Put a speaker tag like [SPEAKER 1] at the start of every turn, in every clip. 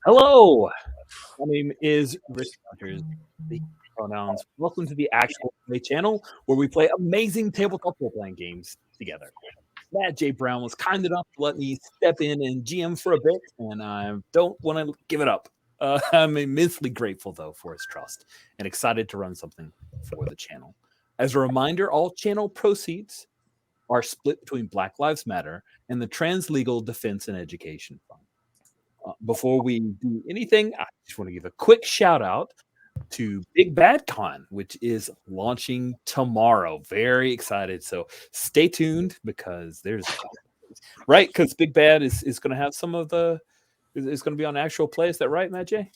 [SPEAKER 1] Hello, my name is Rich Hunters. The pronouns. Welcome to the actual play channel where we play amazing tabletop role playing games together. Matt J. Brown was kind enough to let me step in and GM for a bit, and I don't want to give it up. I'm immensely grateful, though, for his trust and excited to run something for the channel. As a reminder, all channel proceeds are split between Black Lives Matter and the Trans Legal Defense and Education Fund. Before we do anything, I just want to give a quick shout out to Big Bad Con, which is launching tomorrow. Very excited. So stay tuned because there's right because Big Bad is going to have some of the is going to be on actual play. Is that right, Matt J?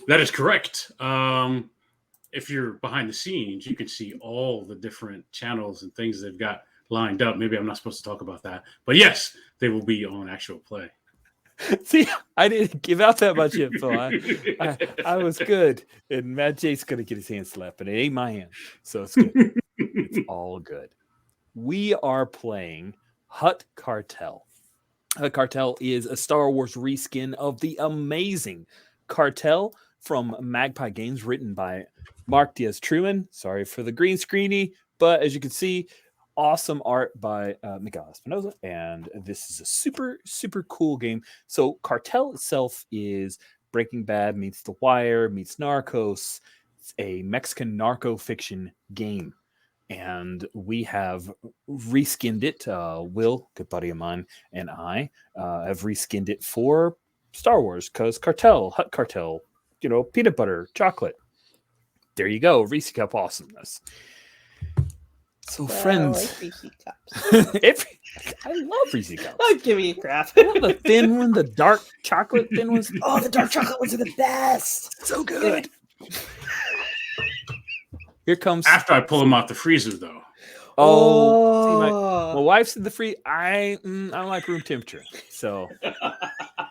[SPEAKER 2] That is correct. If you're behind the scenes, you can see all the different channels and things they've got lined up. Maybe I'm not supposed to talk about that, but yes, they will be on actual play.
[SPEAKER 1] See, I didn't give out that much info. I was good, and Matt J's going to get his hand slapped, but it ain't my hand, so it's good. It's all good. We are playing Hutt Cartel. Hutt Cartel is a Star Wars reskin of the amazing Cartel from Magpie Games, written by Mark Diaz-Truman. Sorry for the green screeny, but as you can see, awesome art by Miguel Espinosa, and this is a super, super cool game. So Cartel itself is Breaking Bad meets The Wire meets Narcos. It's a Mexican narco fiction game. And we have reskinned it. Will, good buddy of mine, and I have reskinned it for Star Wars because Cartel, Hutt Cartel, peanut butter, chocolate. There you go, Reese Cup awesomeness. So, friends,
[SPEAKER 3] I like Reese cups.
[SPEAKER 1] I love Reese cups.
[SPEAKER 3] Don't give me crap.
[SPEAKER 1] The thin one, the dark chocolate thin ones.
[SPEAKER 3] Oh, the dark chocolate ones are the best.
[SPEAKER 1] So good. Here comes
[SPEAKER 2] After I pull them out the freezer, though.
[SPEAKER 1] Oh, see, my wife's in the free. I don't like room temperature, so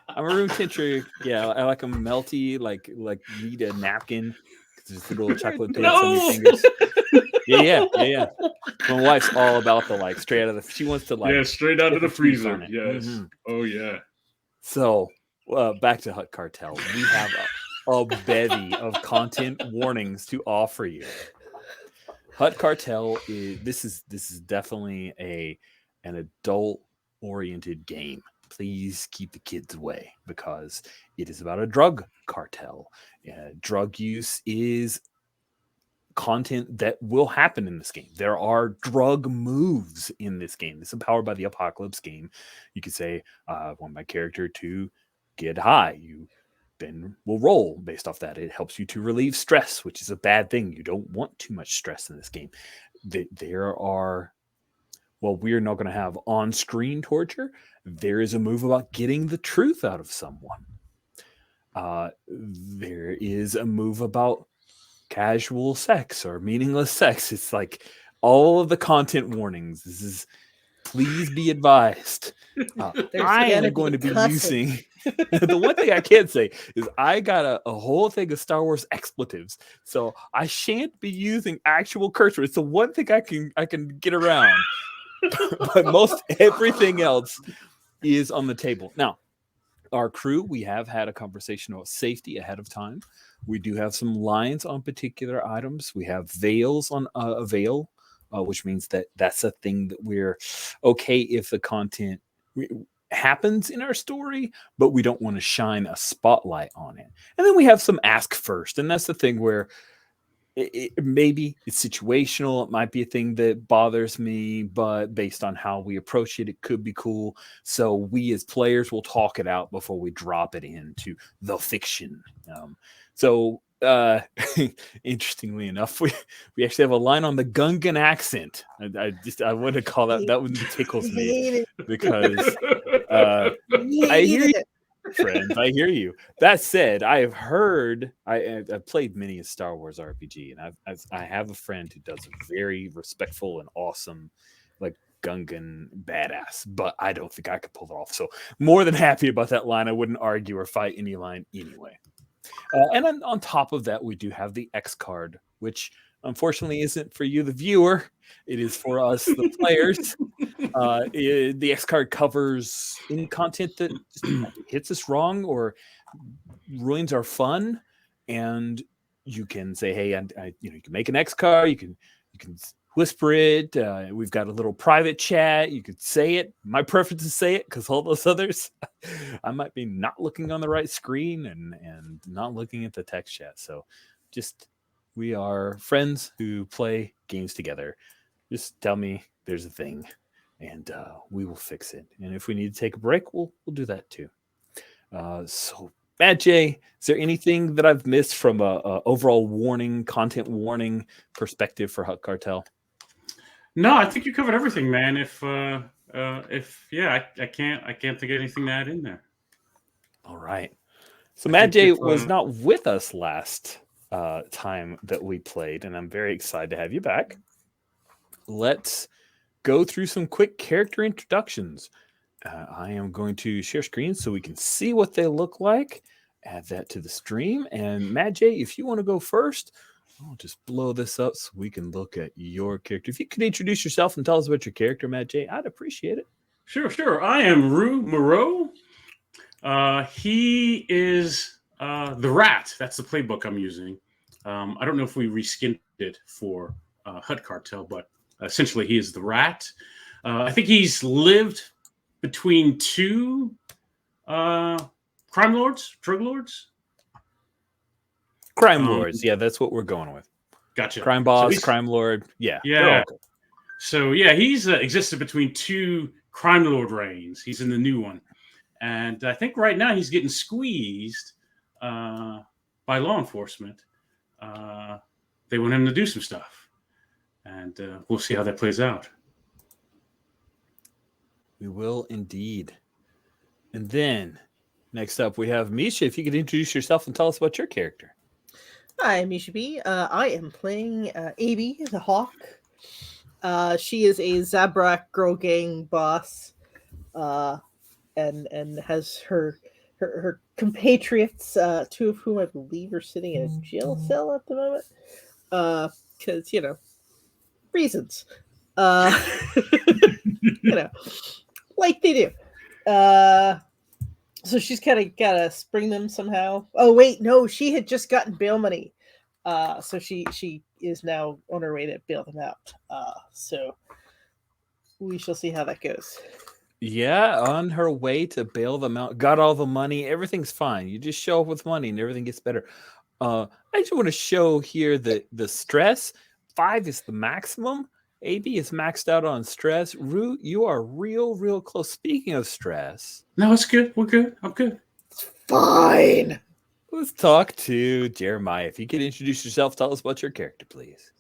[SPEAKER 1] I'm a room temperature. Yeah, I like them melty, like you need a napkin. There's the little chocolate bits on your fingers. Yeah. My wife's all about the straight out of the. She wants to
[SPEAKER 2] straight out of the freezer. Yes.
[SPEAKER 1] Mm-hmm.
[SPEAKER 2] Oh yeah.
[SPEAKER 1] So back to Hutt Cartel. We have a bevy of content warnings to offer you. Hutt Cartel is definitely an adult oriented game. Please keep the kids away because it is about a drug cartel. Drug use is content that will happen in this game. There are drug moves in this game. This is Powered by the Apocalypse game. You could say, I want my character to get high. You then will roll based off that. It helps you to relieve stress, which is a bad thing. You don't want too much stress in this game. There are, we're not going to have on-screen torture. There is a move about getting the truth out of someone. There is a move about casual sex or meaningless sex. It's like all of the content warnings. This is, please be advised. I am going to be using the one thing I can say is I got a whole thing of Star Wars expletives, so I shan't be using actual curse words. It's the one thing I can get around, but most everything else is on the table. Now, our crew, we have had a conversation about safety ahead of time. We do have some lines on particular items. We have veils on a veil, which means that's a thing that we're okay if the content happens in our story, but we don't want to shine a spotlight on it. And then we have some ask first, and that's the thing where maybe it's situational. It might be a thing that bothers me, but based on how we approach it, it could be cool. So we as players will talk it out before we drop it into the fiction. Interestingly enough, we actually have a line on the Gungan accent. I want to call that one tickles me because I hear you, friends. I hear you. That said, I have heard I've played many a Star Wars RPG, and I have a friend who does a very respectful and awesome Gungan badass, but I don't think I could pull it off. So more than happy about that line. I wouldn't argue or fight any line anyway. And then on top of that, we do have the X card, which unfortunately isn't for you, the viewer. It is for us, the players. The X card covers any content that just hits us wrong or ruins our fun, and you can say, "Hey, you can make an X card. You can whisper it. We've got a little private chat. You could say it. My preference is say it because all those others, I might be not looking on the right screen and not looking at the text chat. So, just we are friends who play games together. Just tell me there's a thing, and we will fix it. And if we need to take a break, we'll do that too. So, Matt J, is there anything that I've missed from a overall content warning perspective for Hutt Cartel?
[SPEAKER 2] No, I think you covered everything, man. I can't think of anything to add in there.
[SPEAKER 1] All right. So Matt J was not with us last time that we played, and I'm very excited to have you back. Let's go through some quick character introductions. I am going to share screen so we can see what they look like. Add that to the stream. And Matt J, if you want to go first, I'll just blow this up so we can look at your character. If you could introduce yourself and tell us about your character, Matt J, I'd appreciate it.
[SPEAKER 2] Sure. I am Rue Moreau. He is the Rat. That's the playbook I'm using. I don't know if we reskinned it for Hutt Cartel, but essentially he is the Rat. I think he's lived between two drug lords.
[SPEAKER 1] Crime lords, yeah, that's what we're going with.
[SPEAKER 2] Gotcha.
[SPEAKER 1] Crime boss, crime lord, yeah.
[SPEAKER 2] So he's existed between two crime lord reigns. He's in the new one, and I think right now he's getting squeezed by law enforcement. They want him to do some stuff, and we'll see how that plays out.
[SPEAKER 1] We will indeed. And then next up we have Misha. If you could introduce yourself and tell us about your character.
[SPEAKER 3] Hi, Misha B. I am playing Abby, the Hawk. She is a Zabrak girl gang boss, and has her compatriots, two of whom I believe are sitting in a jail cell at the moment, because reasons, like they do. So she's kind of got to spring them somehow. Oh, wait, no, she had just gotten bail money. So she is now on her way to bail them out. So we shall see how that goes.
[SPEAKER 1] Yeah, on her way to bail them out, got all the money. Everything's fine. You just show up with money and everything gets better. I just want to show here that the stress, 5 is the maximum. AB is maxed out on stress. Root, you are real close. Speaking of stress.
[SPEAKER 2] No, it's good. We're good. I'm good.
[SPEAKER 3] It's fine.
[SPEAKER 1] Let's talk to Jeremiah. If you could introduce yourself, tell us about your character, please.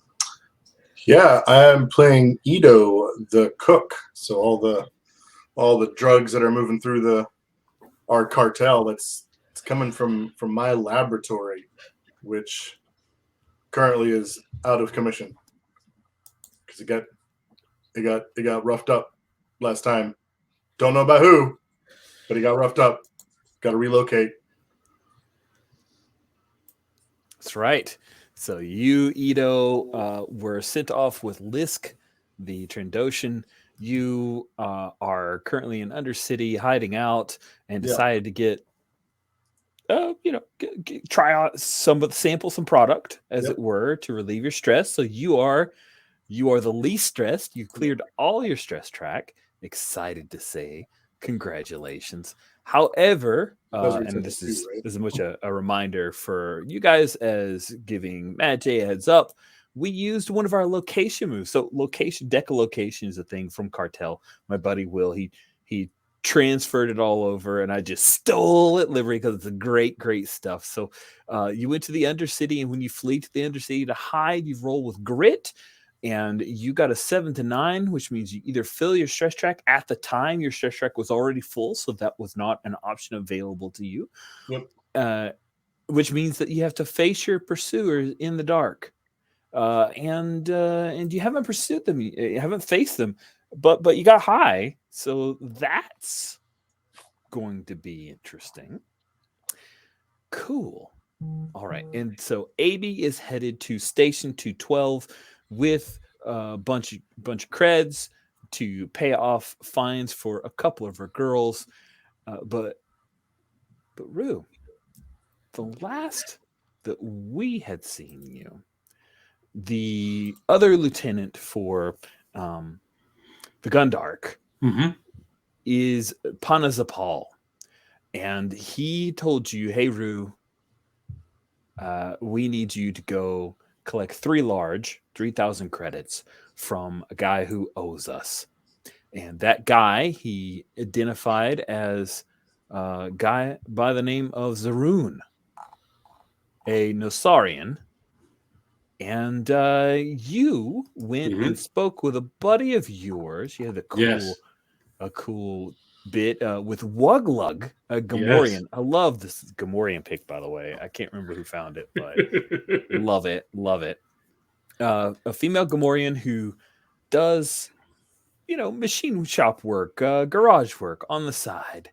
[SPEAKER 4] Yeah, I'm playing Ido, the cook. So all the drugs that are moving through our cartel, it's coming from my laboratory, which currently is out of commission. Because it got roughed up last time. Don't know about who, but he got roughed up. Got to relocate.
[SPEAKER 1] That's right. So you, Ido, were sent off with Lisk, the Trandoshan. You are currently in Undercity, hiding out, and decided to get, try out sample some product, as it were, to relieve your stress. So you are the least stressed. You cleared all your stress track. Excited to say congratulations. However, and this is much a reminder for you guys as giving Matt J a heads up, we used one of our location moves. So echolocation is a thing from Cartel. My buddy Will, he transferred it all over, and I just stole it livery because it's a great stuff. So you went to the Undercity, and when you flee to the Undercity to hide, you roll with grit. And you got a 7 to 9, which means you either fill your stress track. At the time, your stress track was already full, so that was not an option available to you.
[SPEAKER 4] Yep.
[SPEAKER 1] Which means that you have to face your pursuers in the dark, and you haven't pursued them, you haven't faced them, but you got high, so that's going to be interesting. Cool. All right. And so AB is headed to Station 212 with a bunch of creds to pay off fines for a couple of her girls. But Rue, the last that we had seen you, the other lieutenant for the Gundark
[SPEAKER 2] Mm-hmm.
[SPEAKER 1] is Panazapal. And he told you, hey, Rue, we need you to go collect 3,000 credits from a guy who owes us. And that guy he identified as a guy by the name of Zaroon, a Nosarian. And you went and spoke with a buddy of yours. You had a cool bit with Wuglug, a Gamorrean.
[SPEAKER 2] Yes.
[SPEAKER 1] I love this Gamorrean pick, by the way. I can't remember who found it, but love it. A female Gamorrean who does, machine shop work, garage work on the side.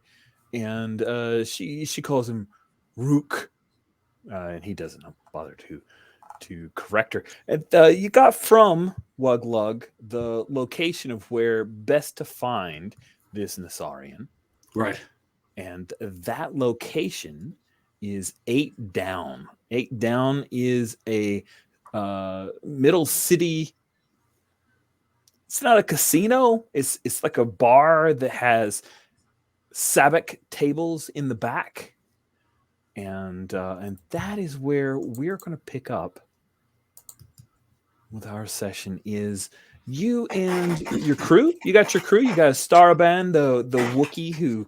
[SPEAKER 1] And she calls him Rook. And he doesn't bother to correct her. And you got from Wuglug the location of where best to find this Nasarian.
[SPEAKER 2] Right.
[SPEAKER 1] And that location is 8 Down. 8 Down is a middle city. It's not a casino. It's like a bar that has sabak tables in the back. And that is where we're going to pick up with our session is you and your crew. You got your crew. You got Staraban, the Wookiee who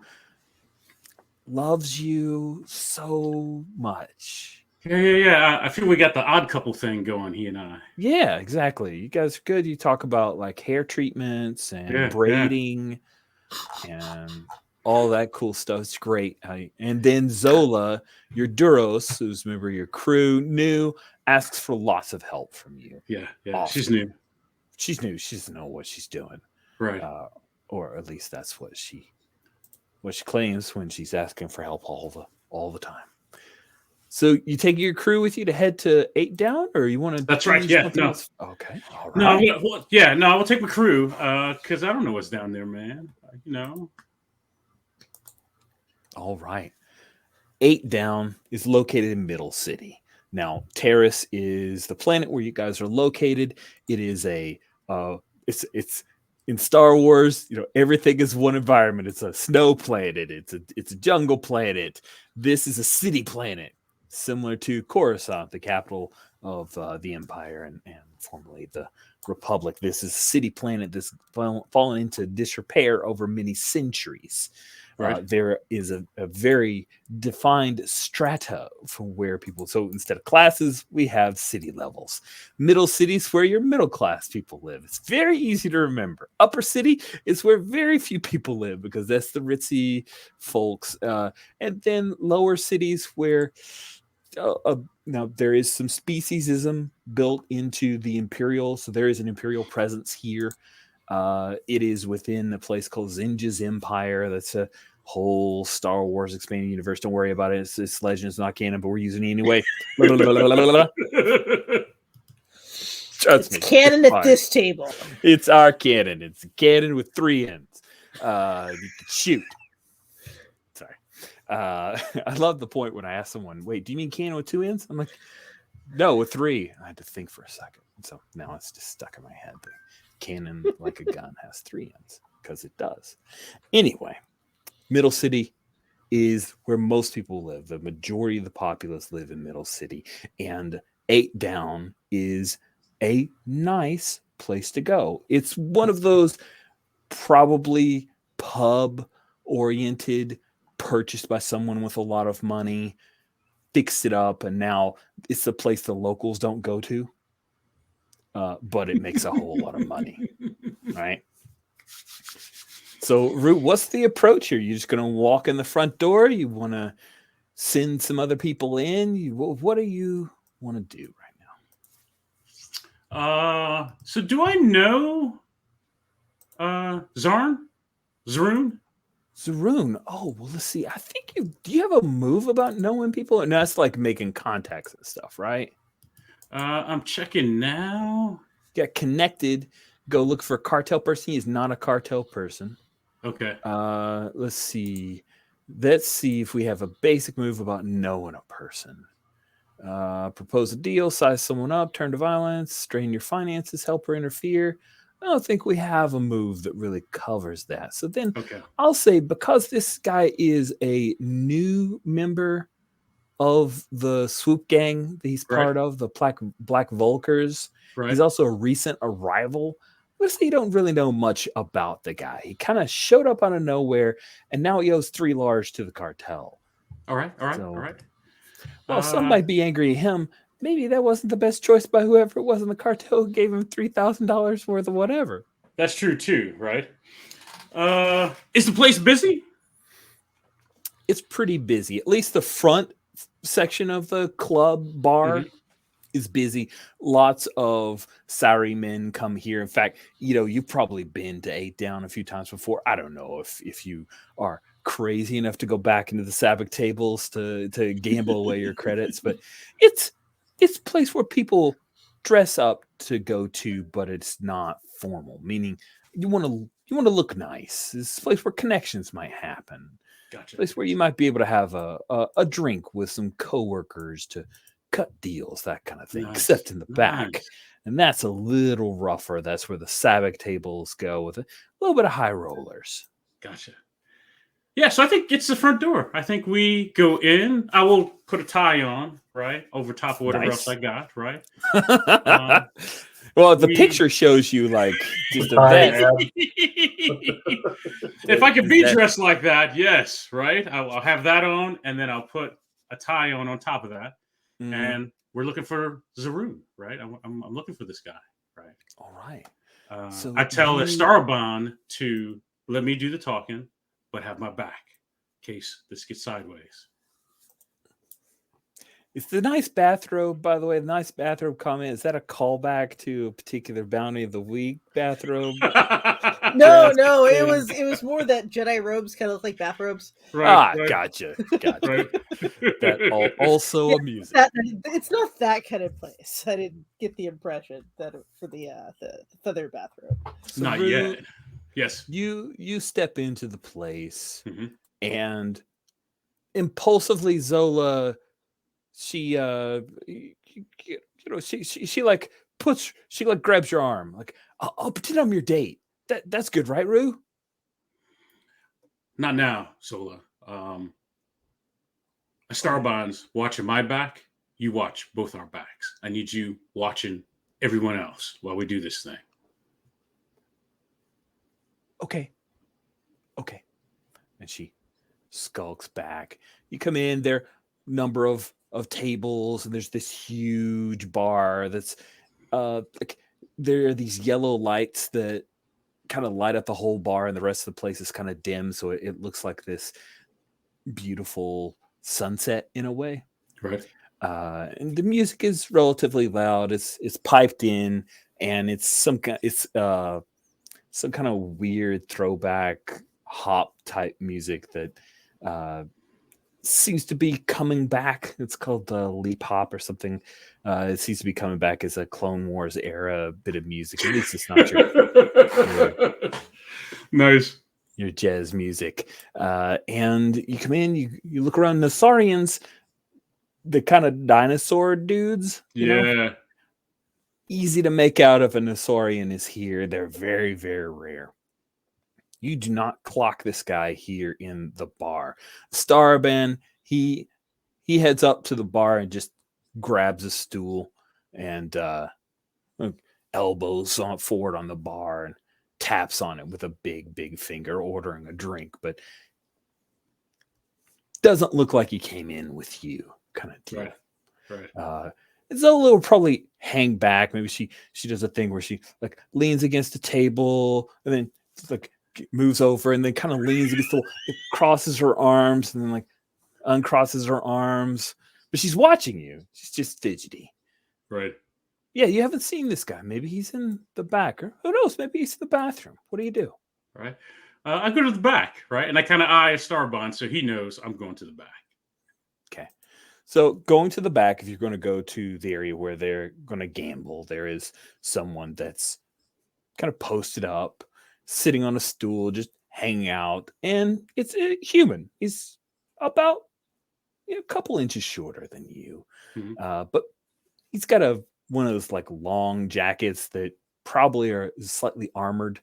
[SPEAKER 1] loves you so much.
[SPEAKER 2] Yeah. I feel we got the odd couple thing going, he and I.
[SPEAKER 1] Yeah, exactly. You guys are good. You talk about like hair treatments and braiding and all that cool stuff. It's great. And then Zola, your Duros, who's a member of your crew, new, asks for lots of help from you.
[SPEAKER 2] Yeah.
[SPEAKER 1] Awesome.
[SPEAKER 2] She's new.
[SPEAKER 1] She's new. She doesn't know what she's doing.
[SPEAKER 2] Right.
[SPEAKER 1] Or at least that's what she claims when she's asking for help all the time. So you take your crew with you to head to 8 Down, or you want to?
[SPEAKER 2] That's right. Yeah. No.
[SPEAKER 1] Else? Okay. All right.
[SPEAKER 2] No, I will take my crew because I don't know what's down there, man.
[SPEAKER 1] All right. 8 Down is located in Middle City. Now, Terrace is the planet where you guys are located. It is it's in Star Wars, everything is one environment. It's a snow planet. It's a jungle planet. This is a city planet, similar to Coruscant, the capital of the Empire and formerly the Republic. This is a city planet that's fallen into disrepair over many centuries. Right. There is a very defined strata for where people. So instead of classes, we have city levels. Middle city is where your middle class people live. It's very easy to remember. Upper city is where very few people live because that's the ritzy folks. And then lower cities where now there is some speciesism built into the Imperial. So there is an Imperial presence here. It is within a place called Zinja's Empire. That's a whole Star Wars expanded universe. Don't worry about it. It's legend. It's not canon, but we're using it anyway. Trust me.
[SPEAKER 3] It's canon at this table.
[SPEAKER 1] It's our canon. It's canon with 3 ends. You can shoot. Sorry. I love the point when I ask someone, wait, do you mean canon with 2 ends? I'm like, no, with 3. I had to think for a second. So now it's just stuck in my head. The cannon, like a gun, has 3 ends because it does. Anyway, Middle City is where most people live. The majority of the populace live in Middle City. And 8 Down is a nice place to go. It's one of those probably pub-oriented, purchased by someone with a lot of money, fixed it up, and now it's a place the locals don't go to. But it makes a whole lot of money, right? So, Root, what's the approach here? You just going to walk in the front door? You want to send some other people in? What do you want to do right
[SPEAKER 2] now? So do I know Zaroon?
[SPEAKER 1] Zaroon. Oh, well, let's see. I think do you have a move about knowing people? And that's like making contacts and stuff, right?
[SPEAKER 2] I'm checking now.
[SPEAKER 1] Get connected. Go look for a cartel person. He is not a cartel person.
[SPEAKER 2] Okay.
[SPEAKER 1] Let's see. Let's see if we have a basic move about knowing a person. Propose a deal, size someone up, turn to violence, strain your finances, help or interfere. I don't think we have a move that really covers that. So then I'll say, because this guy is a new member of the swoop gang that he's part of, the Black Vulkers. He's also a recent arrival. Let's say you don't really know much about the guy. He kind of showed up out of nowhere, and now he owes 3 large to the cartel.
[SPEAKER 2] All right.
[SPEAKER 1] Well, some might be angry at him. Maybe that wasn't the best choice by whoever it was in the cartel who gave him $3,000 worth of whatever.
[SPEAKER 2] That's true too, right? Is the place busy?
[SPEAKER 1] It's pretty busy. At least the front section of the club bar is busy. Lots of salary men come here. In fact, you've probably been to 8 Down a few times before. I don't know if you are crazy enough to go back into the Sabic tables to gamble away your credits, but it's a place where people dress up to go to, but it's not formal, meaning you want to look nice. It's a place where connections might happen.
[SPEAKER 2] Gotcha.
[SPEAKER 1] Place where you might be able to have a drink with some coworkers to cut deals, that kind of thing, except in the back. And that's a little rougher. That's where the Sabic tables go, with a little bit of high rollers.
[SPEAKER 2] Gotcha. Yeah, so I think it's the front door. I think we go in. I will put a tie on, right, over top of whatever else I got, right?
[SPEAKER 1] Well, the picture shows you like just a vest.
[SPEAKER 2] If I could be dressed like that, yes, right? I'll have that on, and then I'll put a tie on top of that. And we're looking for Zaroon, right? I'm looking for this guy, right?
[SPEAKER 1] All right.
[SPEAKER 2] So I tell Starban to let me do the talking, but have my back in case this gets sideways.
[SPEAKER 1] Is the nice bathrobe, by the way, the nice bathrobe comment, is that a callback to a particular Bounty of the Week bathrobe?
[SPEAKER 3] No, it was more that Jedi robes kind of look like bathrobes.
[SPEAKER 2] Right.
[SPEAKER 1] Gotcha.
[SPEAKER 2] Right.
[SPEAKER 1] That also amusing.
[SPEAKER 3] It's not that kind of place. I didn't get the impression that for the feather bathrobe.
[SPEAKER 1] So
[SPEAKER 2] not yet. Yes.
[SPEAKER 1] You step into the place, and impulsively Zola, she grabs your arm, like, I'll pretend I'm your date. That's good, right, Rue?
[SPEAKER 2] Not now, Zola. Starbond's watching my back. You watch both our backs. I need you watching everyone else while we do this thing.
[SPEAKER 1] Okay. And she skulks back. You come in, there are a number of tables, and there's this huge bar that's like, there are these yellow lights that kind of light up the whole bar, and the rest of the place is kind of dim, so it looks like this beautiful sunset in a way.
[SPEAKER 2] Right.
[SPEAKER 1] And the music is relatively loud. It's piped in, and it's some kind of weird throwback hop type music that seems to be coming back. It's called leap hop or something. It seems to be coming back as a Clone Wars era bit of music. At least it's not your
[SPEAKER 2] nice.
[SPEAKER 1] Your jazz music. And you come in, you look around. Nasarians, the kind of dinosaur dudes. You know? Easy to make out if a Nasarian is here. They're very, very rare. You do not clock this guy here in the bar. Starban, he heads up to the bar and just grabs a stool and elbows forward on the bar and taps on it with a big finger, ordering a drink, but doesn't look like he came in with you, kind of deal.
[SPEAKER 2] Right.
[SPEAKER 1] Zola will probably hang back. Maybe she does a thing where she like leans against a table and then like moves over and then kind of leans against the, crosses her arms and then like uncrosses her arms. But she's watching you. She's just fidgety.
[SPEAKER 2] Right.
[SPEAKER 1] Yeah, you haven't seen this guy. Maybe he's in the back, or who knows? Maybe he's in the bathroom. What do you do?
[SPEAKER 2] Right. I go to the back, right? And I kind of eye Starbond so he knows I'm going to the back.
[SPEAKER 1] Okay. So going to the back, if you're going to go to the area where they're going to gamble, there is someone that's kind of posted up, sitting on a stool, just hanging out. And it's a human. He's about a couple inches shorter than you. But he's got one of those like long jackets that probably are slightly armored.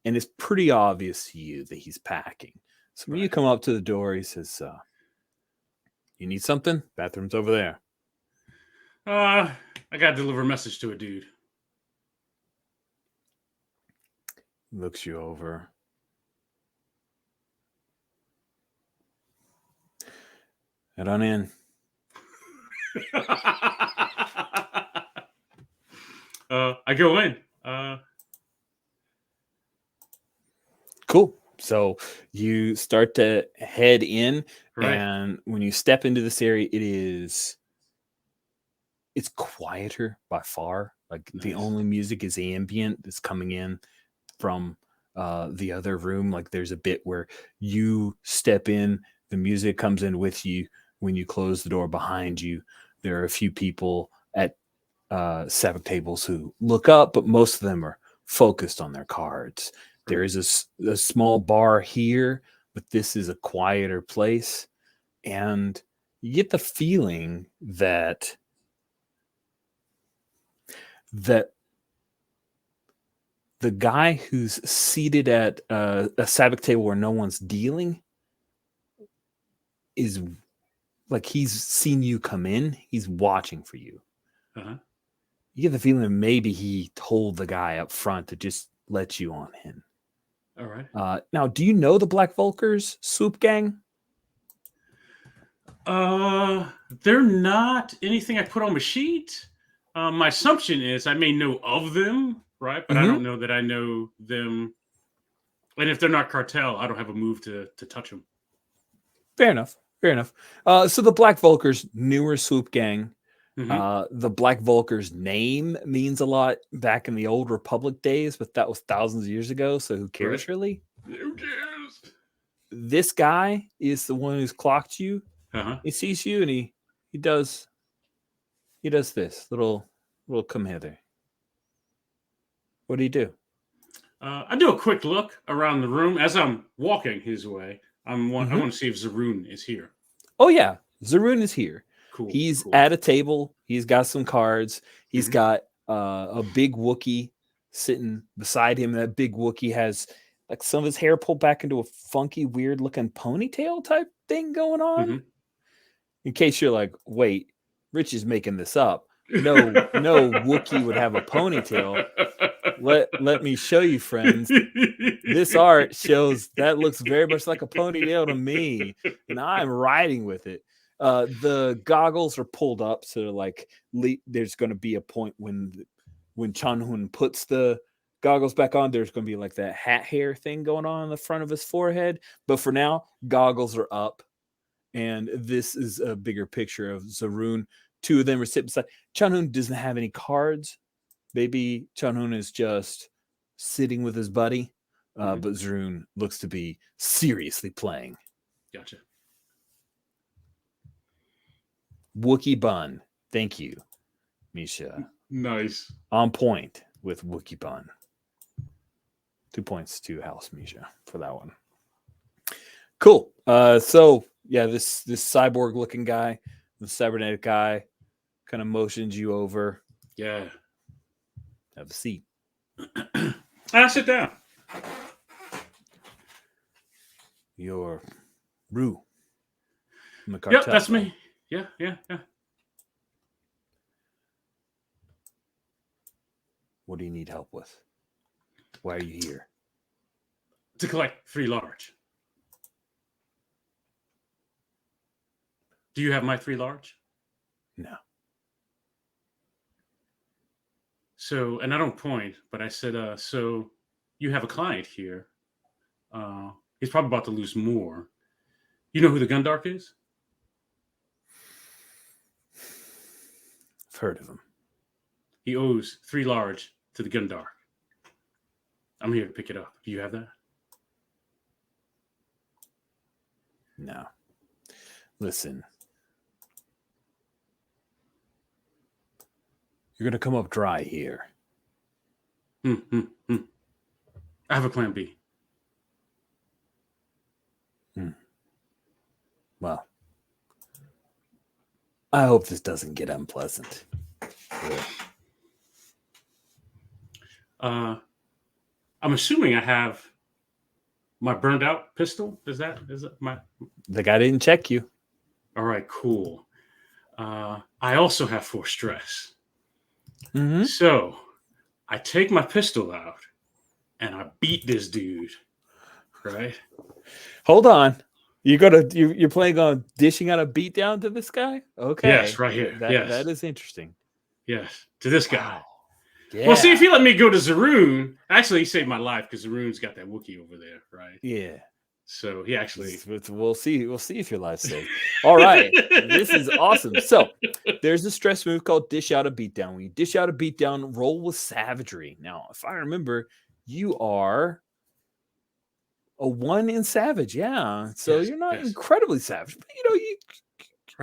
[SPEAKER 1] And it's pretty obvious to you that he's packing. So when you come up to the door, he says, you need something? Bathroom's over there.
[SPEAKER 2] I got to deliver a message to a dude.
[SPEAKER 1] Looks you over. Head on in.
[SPEAKER 2] I go in.
[SPEAKER 1] Cool. So you start to head in,
[SPEAKER 2] Right.
[SPEAKER 1] and when you step into this area, it's quieter by far. Like the only music is ambient that's coming in from the other room. Like there's a bit where you step in, the music comes in with you. When you close the door behind you, there are a few people at Savic tables who look up, but most of them are focused on their cards. There is a small bar here, but this is a quieter place. And you get the feeling that the guy who's seated at a Savic table where no one's dealing is like he's seen you come in. He's watching for you. You get the feeling that maybe he told the guy up front to just let you on in.
[SPEAKER 2] All right.
[SPEAKER 1] Now, do you know the Black Vulkars swoop gang?
[SPEAKER 2] They're not anything I put on my sheet. My assumption is I may know of them, right? But I don't know that I know them. And if they're not Cartel, I don't have a move to touch them.
[SPEAKER 1] Fair enough. So the Black Vulkars, newer swoop gang. The Black Vulkars name means a lot back in the old Republic days, but that was thousands of years ago. So who cares, really?
[SPEAKER 2] Who cares?
[SPEAKER 1] This guy is the one who's clocked you. He sees you and he does this little come hither. What do you do?
[SPEAKER 2] I do a quick look around the room as I'm walking his way. I want to see if Zaroon is here.
[SPEAKER 1] Oh yeah, Zaroon is here.
[SPEAKER 2] Cool.
[SPEAKER 1] He's at a table. He's got some cards. He's got a big Wookiee sitting beside him. That big Wookiee has like some of his hair pulled back into a funky, weird looking ponytail type thing going on. In case you're like, wait, Rich is making this up. No Wookiee would have a ponytail. Let me show you, friends. This art shows that looks very much like a ponytail to me, and I'm riding with it. The goggles are pulled up, so like there's going to be a point when Chun-Hun puts the goggles back on, there's going to be like that hat hair thing going on the front of his forehead. But for now, goggles are up, and this is a bigger picture of Zaroon. Two of them are sitting beside. Chun-Hun doesn't have any cards. Maybe Chun-Hun is just sitting with his buddy, but Zaroon looks to be seriously playing.
[SPEAKER 2] Gotcha.
[SPEAKER 1] Wookiee bun. Thank you, Misha.
[SPEAKER 2] Nice.
[SPEAKER 1] On point with Wookiee bun. 2 points to House Misha for that one. Cool. So yeah, this cyborg looking guy, the cybernetic guy, kind of motions you over.
[SPEAKER 2] Yeah.
[SPEAKER 1] Have a seat.
[SPEAKER 2] I sit down.
[SPEAKER 1] You're Rue from the Cartel.
[SPEAKER 2] Yep, that's me. Yeah.
[SPEAKER 1] What do you need help with? Why are you here?
[SPEAKER 2] To collect 3 large. Do you have my 3 large?
[SPEAKER 1] No.
[SPEAKER 2] So, and I don't point, but I said, so you have a client here. He's probably about to lose more. You know who the Gundark is?
[SPEAKER 1] I've heard of him.
[SPEAKER 2] He owes 3 large to the Gundark. I'm here to pick it up. Do you have that?
[SPEAKER 1] No. Listen. You're going to come up dry here.
[SPEAKER 2] I have a plan B.
[SPEAKER 1] Well, I hope this doesn't get unpleasant.
[SPEAKER 2] I'm assuming I have my burned out pistol. Is that my?
[SPEAKER 1] The guy didn't check you.
[SPEAKER 2] All right, cool. I also have 4 stress.
[SPEAKER 1] Mm-hmm.
[SPEAKER 2] So I take my pistol out and I beat this dude. Right?
[SPEAKER 1] Hold on. You're planning on dishing out a beatdown to this guy? Okay.
[SPEAKER 2] Yes, right here.
[SPEAKER 1] That is interesting.
[SPEAKER 2] Yes, to this guy.
[SPEAKER 1] Wow. Yeah.
[SPEAKER 2] Well, see, if he let me go to Zaroon, actually, he saved my life because Zaroon's got that Wookiee over there, right?
[SPEAKER 1] Yeah.
[SPEAKER 2] So he actually.
[SPEAKER 1] We'll see. We'll see if your life's safe. All right. This is awesome. So there's a stress move called dish out a beatdown. When you dish out a beatdown, roll with savagery. Now, if I remember, you are a 1 in savage. Yeah. So you're not incredibly savage, but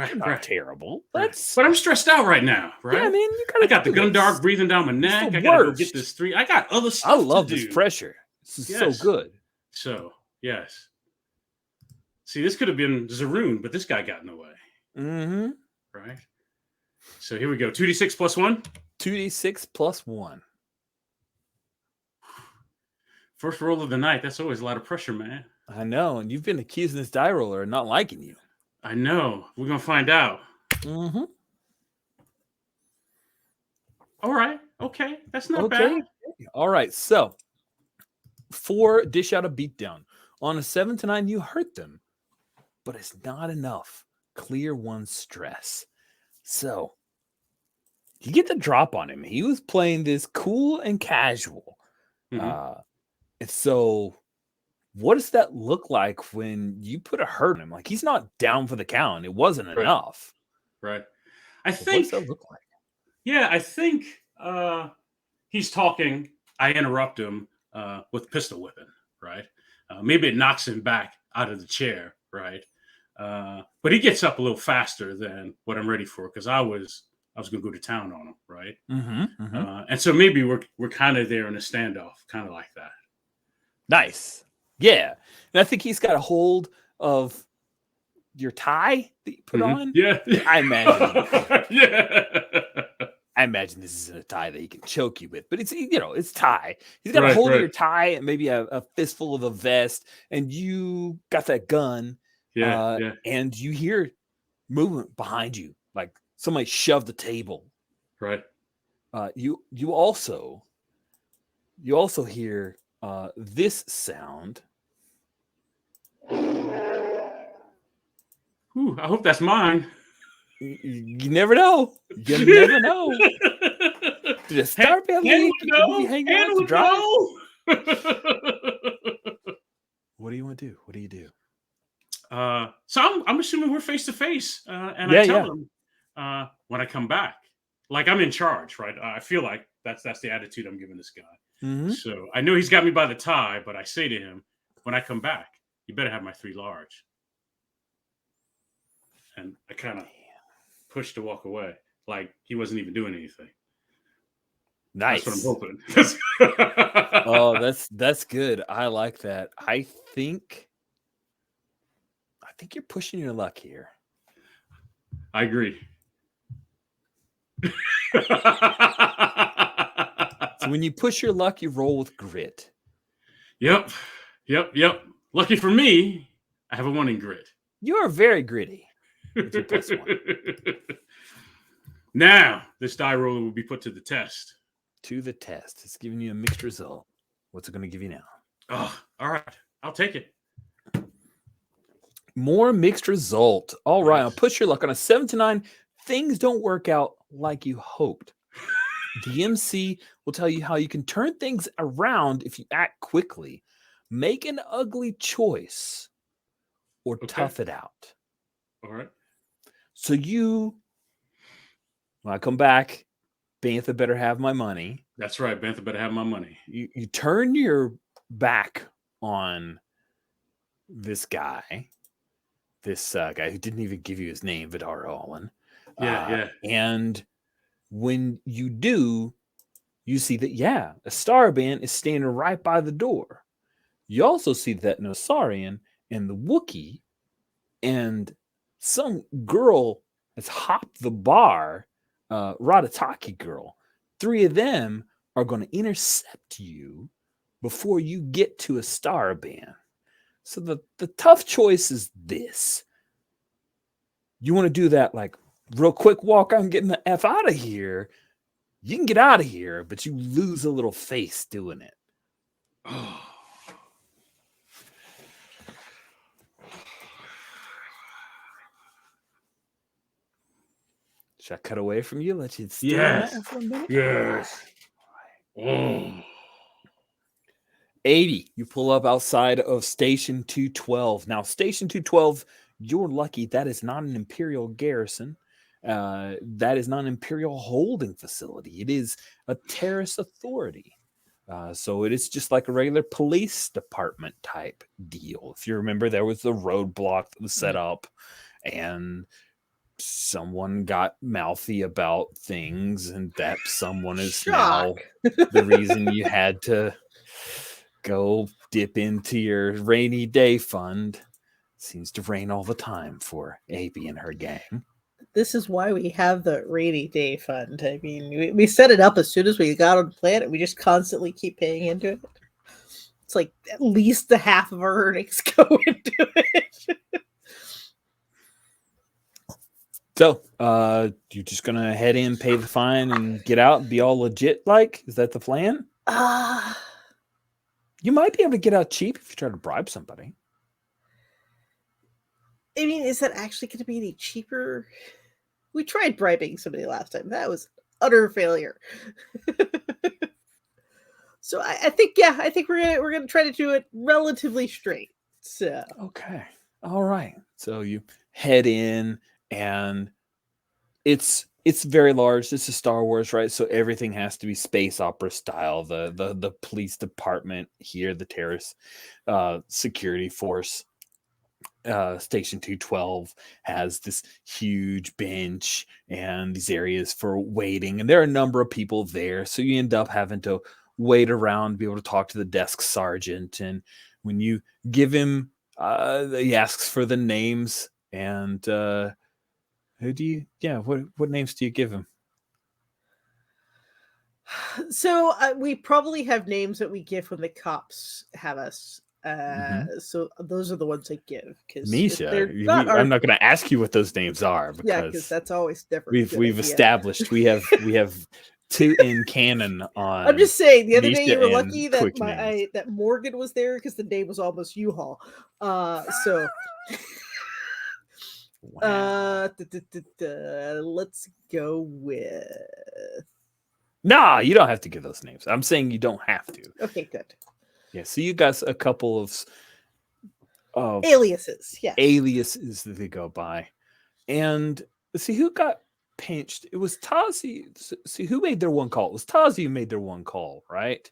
[SPEAKER 1] you're not terrible.
[SPEAKER 2] But I'm stressed out right now, right?
[SPEAKER 1] Yeah, man.
[SPEAKER 2] I got the Gundar breathing down my neck. I gotta go get this 3. I got other stuff.
[SPEAKER 1] I love this pressure. This is so good.
[SPEAKER 2] So yes. See, this could have been Zaroon, but this guy got in the way.
[SPEAKER 1] Mm-hmm.
[SPEAKER 2] Right. So here we go. 2d6 plus 1.
[SPEAKER 1] 2d6 plus 1.
[SPEAKER 2] First roll of the night. That's always a lot of pressure, man.
[SPEAKER 1] I know, and you've been accusing this die roller of not liking you.
[SPEAKER 2] I know. We're gonna find out.
[SPEAKER 1] Mm-hmm.
[SPEAKER 2] All right. Okay. That's not bad.
[SPEAKER 1] All right. So 4 dish out a beatdown. On a 7 to 9, you hurt them, but it's not enough. Clear 1 stress. So you get the drop on him. He was playing this cool and casual.
[SPEAKER 2] Mm-hmm.
[SPEAKER 1] And so what does that look like when you put a hurt on him? Like, he's not down for the count. It wasn't enough.
[SPEAKER 2] Right.
[SPEAKER 1] What does that look like?
[SPEAKER 2] Yeah, I think he's talking. I interrupt him with pistol whipping, right? Maybe it knocks him back out of the chair, right? But he gets up a little faster than what I'm ready for because I was going to go to town on him, right? And so maybe we're kind of there in a standoff, kind of like that.
[SPEAKER 1] Nice. Yeah. And I think he's got a hold of your tie that you put on.
[SPEAKER 2] Yeah.
[SPEAKER 1] I imagine.
[SPEAKER 2] Yeah.
[SPEAKER 1] I imagine this isn't a tie that he can choke you with, but it's tie. He's got a hold of your tie and maybe a fistful of a vest, and you got that gun.
[SPEAKER 2] Yeah.
[SPEAKER 1] And you hear movement behind you, like somebody shoved the table.
[SPEAKER 2] Right.
[SPEAKER 1] You also hear this sound.
[SPEAKER 2] Ooh, I hope that's mine.
[SPEAKER 1] You never know. You never know. Did it start hanging out to dry? What do you want to do? What do you do?
[SPEAKER 2] So I'm assuming we're face to face, and I tell him when I come back, like I'm in charge, right? I feel like that's the attitude I'm giving this guy.
[SPEAKER 1] Mm-hmm.
[SPEAKER 2] So I know he's got me by the tie, but I say to him, when I come back, you better have my 3 large. And I kind of pushed to walk away, like he wasn't even doing anything.
[SPEAKER 1] Nice.
[SPEAKER 2] That's what I'm hoping.
[SPEAKER 1] Oh, that's good. I like that. I think you're pushing your luck here.
[SPEAKER 2] I agree.
[SPEAKER 1] So when you push your luck, you roll with grit.
[SPEAKER 2] Yep. Lucky for me, I have a 1 in grit.
[SPEAKER 1] You are very gritty. With your +1.
[SPEAKER 2] Now, this die roller will be put to the test.
[SPEAKER 1] To the test. It's giving you a mixed result. What's it going to give you now?
[SPEAKER 2] Oh, all right. I'll take it.
[SPEAKER 1] More mixed result. All right. I'll push your luck. On a 7 to 9, things don't work out like you hoped. DMC will tell you how you can turn things around if you act quickly. Make an ugly choice or tough it out.
[SPEAKER 2] All right.
[SPEAKER 1] So when I come back, Bantha better have my money.
[SPEAKER 2] That's right. Bantha better have my money.
[SPEAKER 1] You turn your back on this guy. this guy who didn't even give you his name, Vidar Allen.
[SPEAKER 2] Yeah.
[SPEAKER 1] And when you do, you see that, a star band is standing right by the door. You also see that Nosarian and the Wookiee and some girl has hopped the bar, Ratataki girl. 3 of them are going to intercept you before you get to a star band. So the tough choice is this. You want to do that like real quick walk out and getting the F out of here. You can get out of here, but you lose a little face doing it.
[SPEAKER 2] Oh.
[SPEAKER 1] Should I cut away from you? Let you stew on
[SPEAKER 2] Yes.
[SPEAKER 1] that for a minute?
[SPEAKER 2] Yes. Oh.
[SPEAKER 1] 80. You pull up outside of Station 212. Now, Station 212, you're lucky that is not an Imperial garrison. That is not an Imperial holding facility. It is a terrace authority. So it is just like a regular police department type deal. If you remember, there was the roadblock that was set up, and someone got mouthy about things, and that someone is now the reason you had to go dip into your rainy day fund. Seems to rain all the time for AB and her gang.
[SPEAKER 3] This is why we have the rainy day fund. I mean, we set it up as soon as we got on the planet. We just constantly keep paying into it. It's like at least the half of our earnings go into it.
[SPEAKER 1] So, you're just gonna head in, pay the fine, and get out and be all legit like? Is that the plan? You might be able to get out cheap if you try to bribe somebody.
[SPEAKER 3] I mean, is that actually going to be any cheaper? We tried bribing somebody last time. That was utter failure. So I think we're gonna try to do it relatively straight. So
[SPEAKER 1] Okay, all right. So you head in, and it's very large. This is Star Wars, right? So everything has to be space opera style. The police department here, the terrorist security force. Station 212 has this huge bench and these areas for waiting, and there are a number of people there, so you end up having to wait around, be able to talk to the desk sergeant, and when you give him he asks for the names, and what names do you give him?
[SPEAKER 3] So we probably have names that we give when the cops have us. So those are the ones I give, because
[SPEAKER 1] Misha,
[SPEAKER 3] I'm
[SPEAKER 1] not going to ask you what those names are,
[SPEAKER 3] because that's always different.
[SPEAKER 1] We've established we have 2 in canon on.
[SPEAKER 3] I'm just saying, the other
[SPEAKER 1] Misha
[SPEAKER 3] day you were
[SPEAKER 1] and
[SPEAKER 3] lucky that
[SPEAKER 1] Quick names.
[SPEAKER 3] that Morgan was there because the name was almost U-Haul. So
[SPEAKER 1] Wow.
[SPEAKER 3] Let's go with.
[SPEAKER 1] Nah, you don't have to give those names. I'm saying you don't have to.
[SPEAKER 3] Okay, good.
[SPEAKER 1] Yeah, so you got a couple of
[SPEAKER 3] aliases. Yeah,
[SPEAKER 1] aliases that they go by, and see who got pinched. It was Tazi. See who made their one call. It was Tazi who made their one call, right?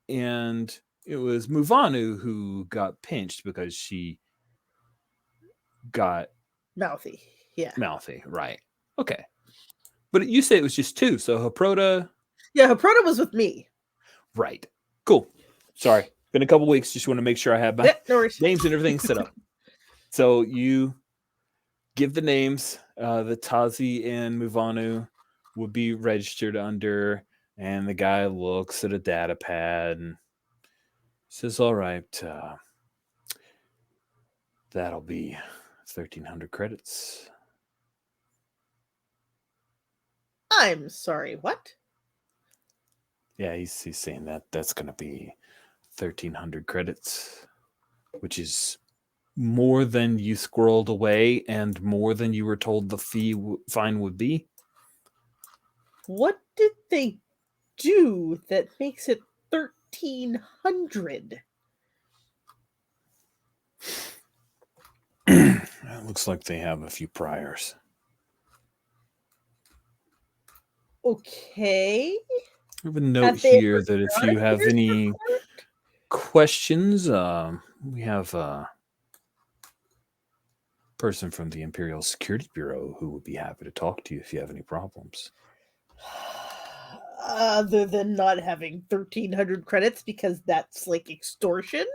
[SPEAKER 1] And it was Muvanu who got pinched because she got
[SPEAKER 3] mouthy. Yeah,
[SPEAKER 1] mouthy, right? Okay, but you say it was just 2. So Haproda.
[SPEAKER 3] Yeah, Haproda was with me.
[SPEAKER 1] Right. Cool. Sorry, been a couple weeks. Just want to make sure I have my names and everything set up. So you give the names that Tazi and Muvanu would be registered under, and the guy looks at a data pad and says, "All right, that'll be 1,300 credits."
[SPEAKER 3] I'm sorry, what?
[SPEAKER 1] Yeah, he's saying that's going to be 1,300 credits, which is more than you squirreled away and more than you were told the fine would be.
[SPEAKER 3] What did they do that makes it 1,300?
[SPEAKER 1] It looks like they have a few priors.
[SPEAKER 3] Okay.
[SPEAKER 1] I have a note here that if you have any questions, we have person from the Imperial Security Bureau who would be happy to talk to you if you have any problems.
[SPEAKER 3] Other than not having 1,300 credits because that's like extortion.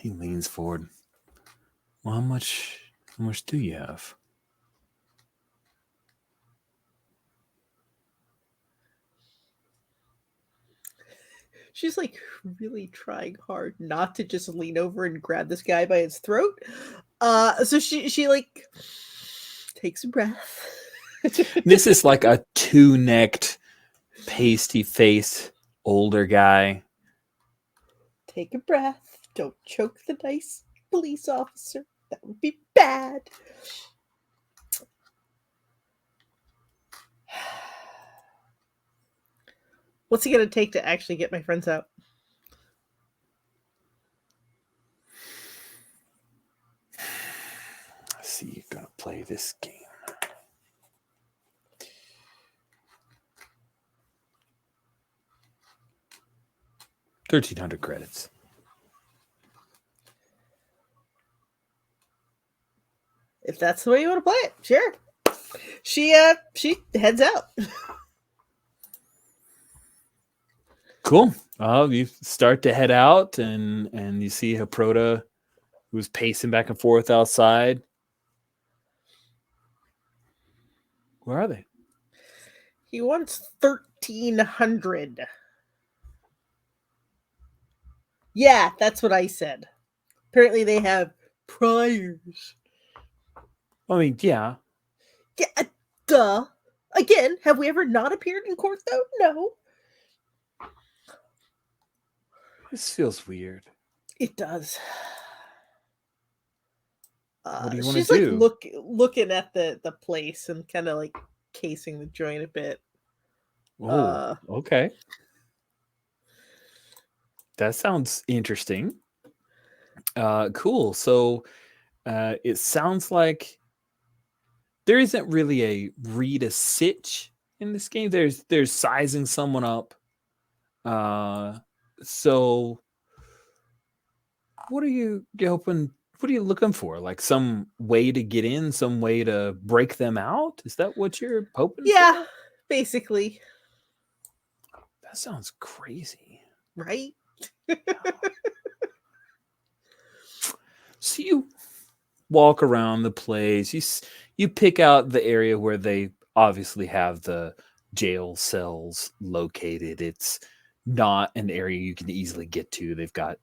[SPEAKER 1] He leans forward. Well, how much do you have?
[SPEAKER 3] She's like really trying hard not to just lean over and grab this guy by his throat. So she like takes a breath.
[SPEAKER 1] This is like a two-necked, pasty-faced older guy.
[SPEAKER 3] Take a breath. Don't choke the nice police officer. That would be bad. What's it going to take to actually get my friends out?
[SPEAKER 1] I see you're going to play this game. 1,300 credits.
[SPEAKER 3] If that's the way you want to play it, sure. She heads out.
[SPEAKER 1] Cool. You start to head out, and you see Haproda, who's pacing back and forth outside. Where are they?
[SPEAKER 3] He wants 1,300. Yeah, that's what I said. Apparently they have priors.
[SPEAKER 1] I mean, yeah.
[SPEAKER 3] Yeah, duh. Again, have we ever not appeared in court, though? No.
[SPEAKER 1] This feels weird.
[SPEAKER 3] It does.
[SPEAKER 1] What do you want
[SPEAKER 3] she's
[SPEAKER 1] to do?
[SPEAKER 3] Like looking at the place and kind of like casing the joint a bit.
[SPEAKER 1] Oh, okay. That sounds interesting. Cool. So it sounds like there isn't really a read a sitch in this game. There's sizing someone up. So what are you hoping? What are you looking for? Like some way to get in, some way to break them out? Is that what you're hoping
[SPEAKER 3] Yeah,
[SPEAKER 1] for?
[SPEAKER 3] basically.
[SPEAKER 1] That sounds crazy.
[SPEAKER 3] Right?
[SPEAKER 1] So you walk around the place. You pick out the area where they obviously have the jail cells located. It's not an area you can easily get to. They've got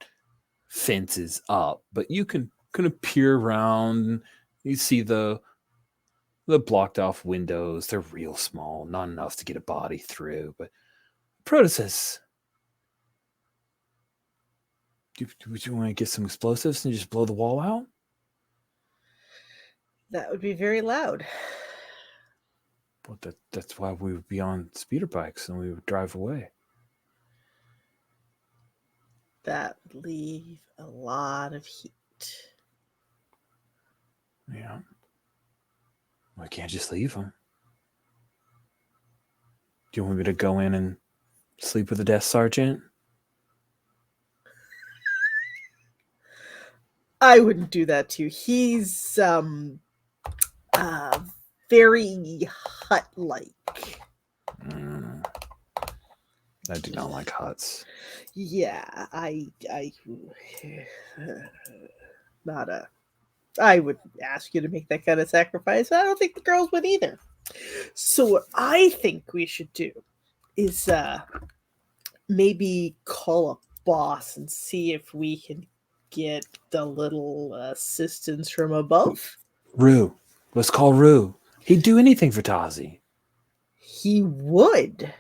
[SPEAKER 1] fences up, but you can kind of peer around. You see the blocked off windows. They're real small, not enough to get a body through. But Proto says, would you want to get some explosives and just blow the wall out?
[SPEAKER 3] That would be very loud.
[SPEAKER 1] Well, that's why we would be on speeder bikes and we would drive away.
[SPEAKER 3] That would leave a lot of heat.
[SPEAKER 1] Yeah. Well, I can't just leave them. Do you want me to go in and sleep with the desk sergeant?
[SPEAKER 3] I wouldn't do that to you. He's very Hutt-like.
[SPEAKER 1] I do not like Hutts.
[SPEAKER 3] Yeah, I would ask you to make that kind of sacrifice. I don't think the girls would either. So what I think we should do is maybe call a boss and see if we can get a little assistance from above.
[SPEAKER 1] Rue. Let's call Rue. He'd do anything for Tazi.
[SPEAKER 3] He would.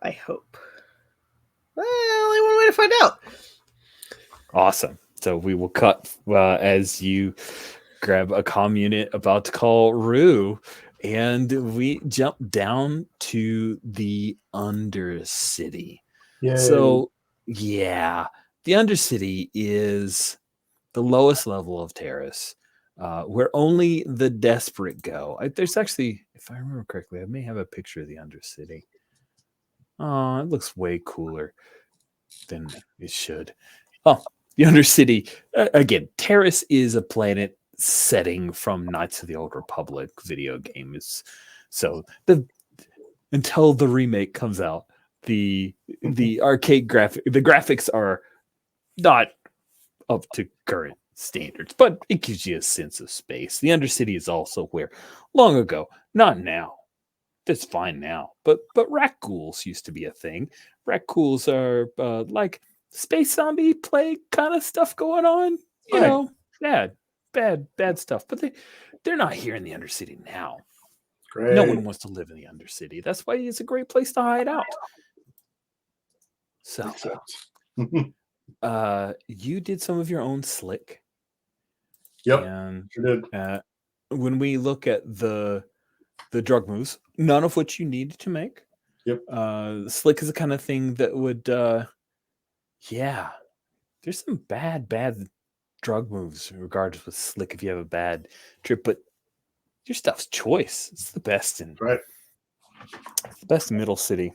[SPEAKER 3] I hope. Well, only one way to find out.
[SPEAKER 1] Awesome. So we will cut as you grab a comm unit about to call Rue, and we jump down to the Undercity.
[SPEAKER 4] Yay.
[SPEAKER 1] So, yeah, the Undercity is the lowest level of Terrace, where only the desperate go. There's actually, if I remember correctly, I may have a picture of the Undercity. Oh, it looks way cooler than it should. Oh, the Undercity. Again, Terrace is a planet setting from Knights of the Old Republic video game. So until the remake comes out, the arcade the graphics are not up to current standards, but it gives you a sense of space. The Undercity is also where long ago, not now. That's fine now, but rat ghouls used to be a thing. Rat ghouls are like space zombie plague kind of stuff going on. You know, bad stuff. But they're not here in the Undercity now.
[SPEAKER 4] Great.
[SPEAKER 1] No one wants to live in the Undercity. That's why it's a great place to hide out. So, you did some of your own slick.
[SPEAKER 4] Yep,
[SPEAKER 1] And
[SPEAKER 4] sure did.
[SPEAKER 1] when we look at the drug moves, none of which you needed to make.
[SPEAKER 4] Yep.
[SPEAKER 1] Slick is the kind of thing that would, there's some bad drug moves regardless with Slick if you have a bad trip, but your stuff's choice. It's the best in
[SPEAKER 4] Right.
[SPEAKER 1] It's the best in Middle City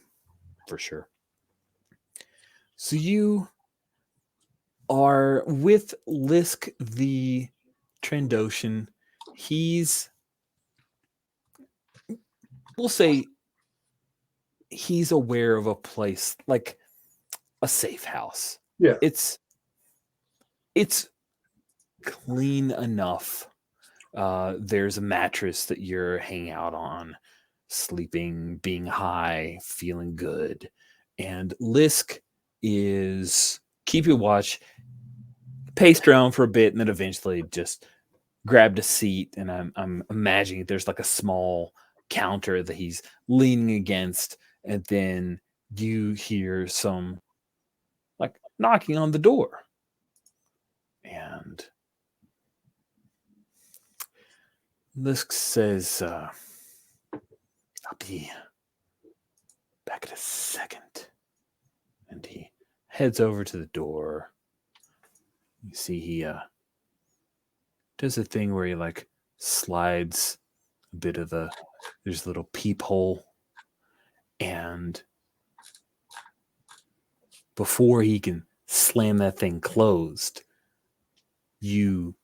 [SPEAKER 1] for sure. So you are with Lisk the Trandoshan. We'll say he's aware of a place like a safe house.
[SPEAKER 4] Yeah.
[SPEAKER 1] It's clean enough. There's a mattress that you're hanging out on, sleeping, being high, feeling good. And Lisk is keeping watch, paced around for a bit, and then eventually just grabbed a seat. And I'm imagining there's like a small counter that he's leaning against, and then you hear some like knocking on the door. And Lisk says, I'll be back in a second. And he heads over to the door. You see he does a thing where he like slides a bit of there's a little peephole, and before he can slam that thing closed, you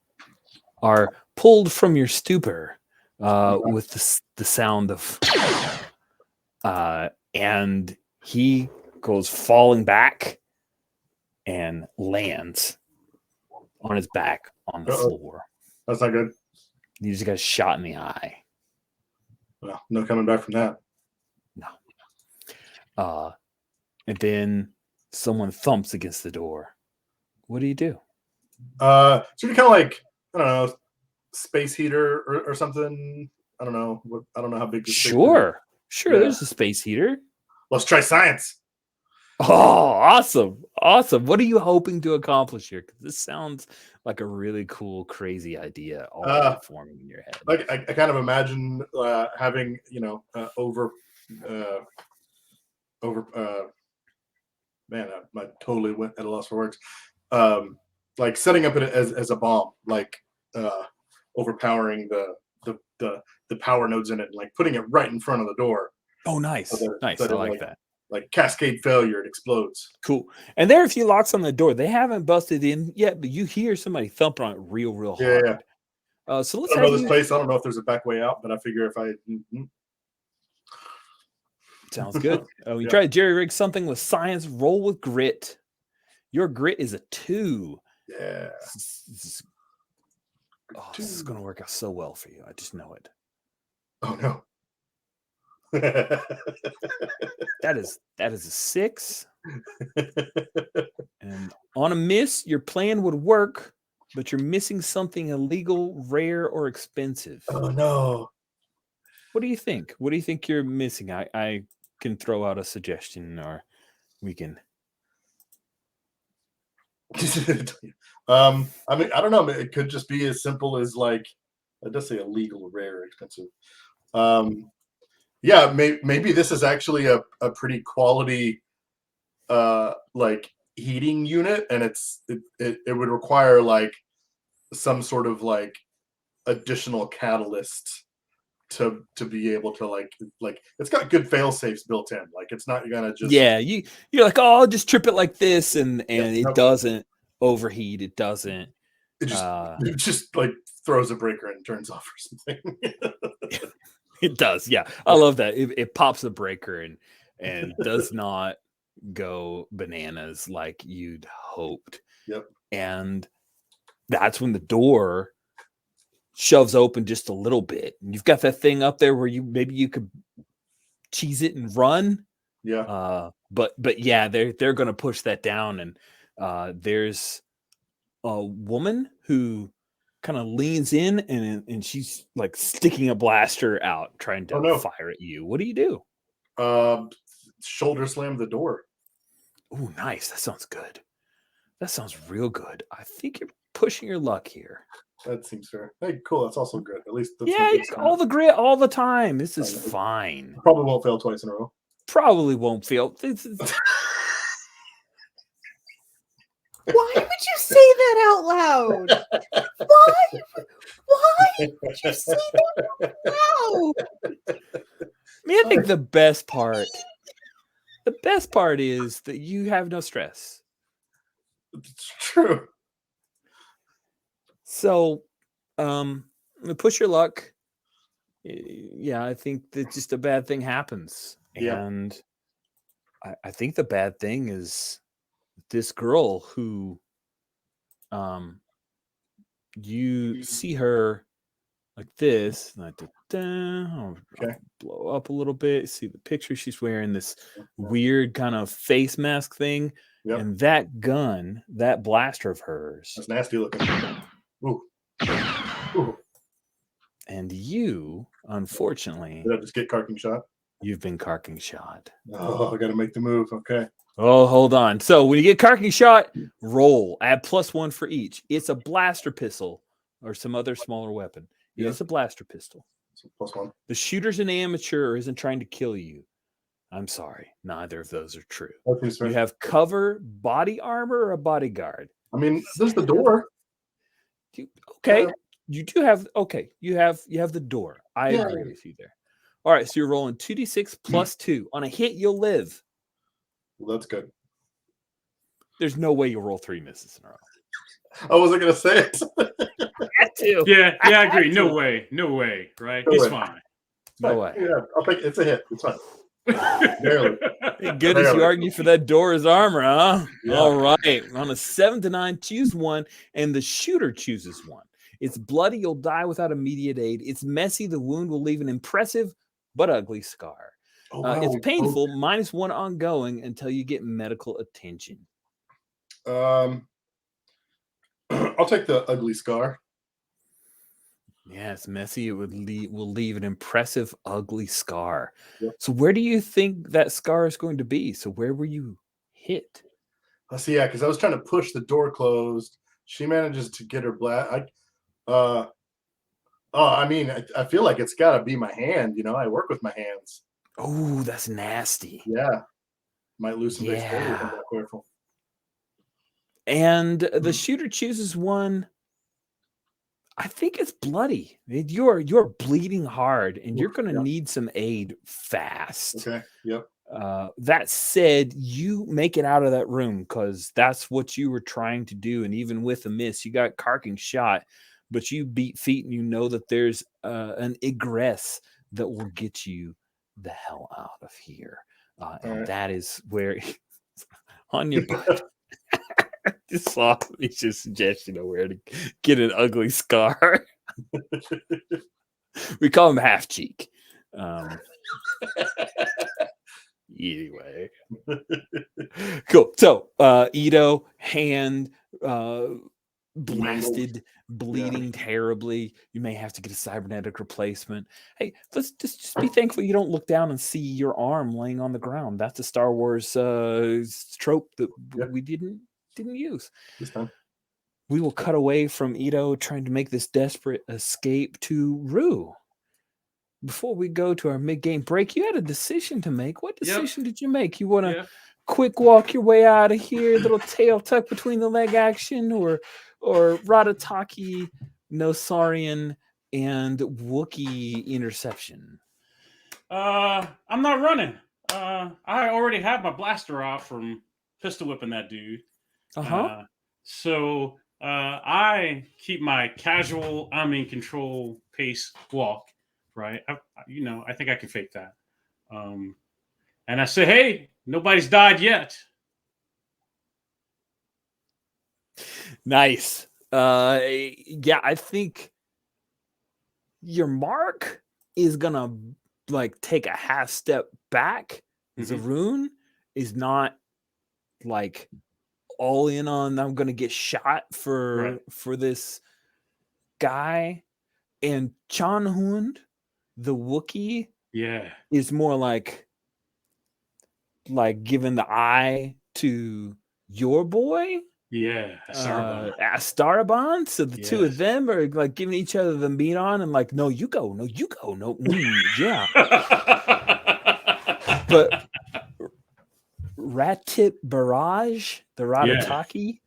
[SPEAKER 1] are pulled from your stupor with the sound of and he goes falling back and lands on his back on the floor.
[SPEAKER 4] That's not good.
[SPEAKER 1] He just got shot in the eye.
[SPEAKER 4] Well, no coming back from that.
[SPEAKER 1] No. And then someone thumps against the door. What do you do?
[SPEAKER 4] So you're kind of like, I don't know, space heater or something. I don't know. I don't know how big this
[SPEAKER 1] Sure.
[SPEAKER 4] Yeah.
[SPEAKER 1] There's a space heater.
[SPEAKER 4] Let's try science.
[SPEAKER 1] Oh, awesome. What are you hoping to accomplish here? Because this sounds like a really cool, crazy idea already forming in your head.
[SPEAKER 4] Like I kind of imagine having, man, I totally went at a loss for words. Like setting up it as a bomb, like overpowering the power nodes in it, and like putting it right in front of the door.
[SPEAKER 1] Oh, nice. I like that.
[SPEAKER 4] Like cascade failure, it explodes.
[SPEAKER 1] Cool. And there are a few locks on the door. They haven't busted in yet, but you hear somebody thumping on it real hard.
[SPEAKER 4] Yeah.
[SPEAKER 1] So let's
[SPEAKER 4] I don't know this place. I don't know if there's a back way out, but I figure if I
[SPEAKER 1] sounds good. You try to jerry rig something with science. Roll with grit. Your grit is a 2.
[SPEAKER 4] Yeah.
[SPEAKER 1] This is going to work out so well for you. I just know it.
[SPEAKER 4] Oh no.
[SPEAKER 1] That is a 6. And on a miss, your plan would work, but you're missing something illegal, rare, or expensive.
[SPEAKER 4] Oh no.
[SPEAKER 1] What do you think? What do you think you're missing? I can throw out a suggestion, or we can.
[SPEAKER 4] I mean, I don't know. It could just be as simple as like, it does say illegal, rare, expensive. Yeah, maybe this is actually a pretty quality like heating unit, and it would require like some sort of like additional catalyst to be able to like it's got good fail safes built in. Like it's not gonna just
[SPEAKER 1] you're like, oh, I'll just trip it like this, and it
[SPEAKER 4] nope.
[SPEAKER 1] doesn't overheat. It doesn't.
[SPEAKER 4] It just like throws a breaker and turns off or something.
[SPEAKER 1] It does, yeah. I love that. It pops a breaker and does not go bananas like you'd hoped.
[SPEAKER 4] Yep.
[SPEAKER 1] And that's when the door shoves open just a little bit. And you've got that thing up there where you could cheese it and run.
[SPEAKER 4] Yeah.
[SPEAKER 1] But yeah, they're gonna push that down, and there's a woman who kind of leans in and she's like sticking a blaster out trying to fire at you. What do you do?
[SPEAKER 4] Shoulder slam the door.
[SPEAKER 1] Oh, nice. That sounds good. That sounds real good. I think you're pushing your luck here.
[SPEAKER 4] That seems fair. Hey, cool. That's also good. At least that's
[SPEAKER 1] all the grit all the time. This is fine.
[SPEAKER 4] Probably won't fail twice in a row.
[SPEAKER 1] Probably won't fail.
[SPEAKER 3] Why would you say that out loud? Why would you say that out loud?
[SPEAKER 1] I think the best part is that you have no stress.
[SPEAKER 4] It's true.
[SPEAKER 1] So, push your luck. Yeah, I think that just a bad thing happens. And I think the bad thing is this girl who you see her like this, like I'll blow up a little bit, see the picture. She's wearing this weird kind of face mask thing, and that gun, that blaster of hers,
[SPEAKER 4] that's nasty looking. Ooh.
[SPEAKER 1] And you, unfortunately,
[SPEAKER 4] did I just get carking shot?
[SPEAKER 1] You've been carking shot.
[SPEAKER 4] Oh, I gotta make the move. Okay.
[SPEAKER 1] Oh, hold on. So when you get carking shot, roll. Add +1 for each. It's a blaster pistol or some other smaller weapon. It's a blaster pistol.
[SPEAKER 4] So +1. The
[SPEAKER 1] shooter's an amateur or isn't trying to kill you. I'm sorry. Neither of those are true. You have cover, body armor, or a bodyguard.
[SPEAKER 4] I mean, there's the door.
[SPEAKER 1] You do have. Okay, you have the door. I agree with you there. All right, so you're rolling 2d6 +2. On a hit, you'll live.
[SPEAKER 4] Well, that's good.
[SPEAKER 1] There's no way you'll roll 3 misses in a row.
[SPEAKER 4] I wasn't gonna say it.
[SPEAKER 1] Had to.
[SPEAKER 2] Yeah, I agree. No way, right? It's fine.
[SPEAKER 1] No way.
[SPEAKER 4] Yeah, I'll take it. It's a hit. It's fine. Barely.
[SPEAKER 1] Thank goodness you argue for that door as armor, huh? Yeah. All right. On a 7 to 9, choose one, and the shooter chooses one. It's bloody. You'll die without immediate aid. It's messy. The wound will leave an impressive but ugly scar.
[SPEAKER 4] Oh, wow.
[SPEAKER 1] It's painful. -1 ongoing until you get medical attention.
[SPEAKER 4] I'll take the ugly scar.
[SPEAKER 1] Yeah, it's messy. It will leave an impressive, ugly scar.
[SPEAKER 4] Yep.
[SPEAKER 1] So where do you think that scar is going to be? So where were you hit?
[SPEAKER 4] Let's see. Yeah, because I was trying to push the door closed. She manages to get her I mean, I feel like it's got to be my hand. You know, I work with my hands.
[SPEAKER 1] Oh, that's nasty.
[SPEAKER 4] Yeah. Might lose some dexterity if I'm not careful.
[SPEAKER 1] And the shooter chooses one. I think it's bloody. You're bleeding hard, and you're going to need some aid fast.
[SPEAKER 4] Okay. Yep.
[SPEAKER 1] That said, you make it out of that room because that's what you were trying to do. And even with a miss, you got carking shot, but you beat feet, and you know that there's an egress that will get you the hell out of here. And that is where on your butt. Just saw me just suggestion of where to get an ugly scar. We call him half cheek. Anyway, cool. So Ito, hand blasted, bleeding terribly. You may have to get a cybernetic replacement. Hey, let's just be thankful you don't look down and see your arm laying on the ground. That's a Star Wars trope that we didn't use. We will cut away from Ito trying to make this desperate escape to Rue. Before we go to our mid-game break, you had a decision to make. What decision did you make? You want to quick walk your way out of here, little tail tuck between the leg action, or Ratataki, no Saurian, and Wookiee interception.
[SPEAKER 2] I'm not running. I already have my blaster out from pistol whipping that dude. So I keep my casual, I'm in control pace walk, right? I think I can fake that. And I say, hey, nobody's died yet.
[SPEAKER 1] Nice. Yeah, I think your mark is gonna like take a half step back. Zaroon is not like all in on I'm gonna get shot for this guy. And Chanhund, the Wookiee, is more like giving the eye to your boy.
[SPEAKER 2] Yeah,
[SPEAKER 1] Astaraban. So the two of them are like giving each other the meat on and like, no, you go, no, yeah. But Ratip Barrage, the Ratataki,